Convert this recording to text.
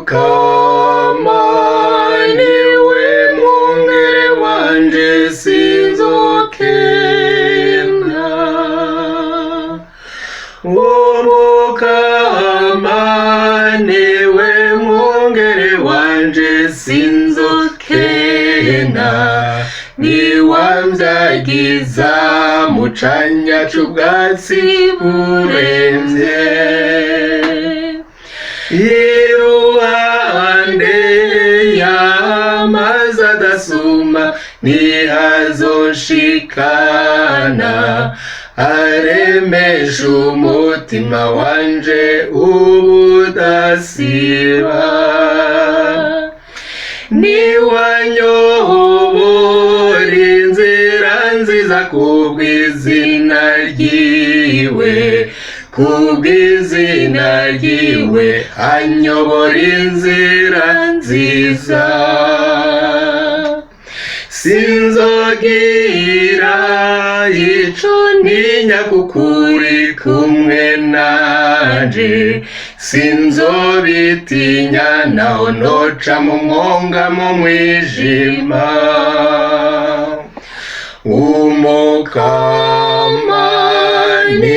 umukama niwe mwungere wanje sinzokena. Umukama niwe mwungere wanje sinzokena, niwamvyagiza mu canya c'ubwatsi buremvye. Iruhande y'amazi adasuma ntihazonshikana, aremesha umutima wanje ubudasiba. Niwanyobora inzira nziza kubw'izina ryiwe, kubw'izina ryiwe anyobora inzira nziza. Sinzogira ico ntinya kuko uri kumwe nanje, sinzobitinya naho noca mu mwonga mu mwijima. Umukama ni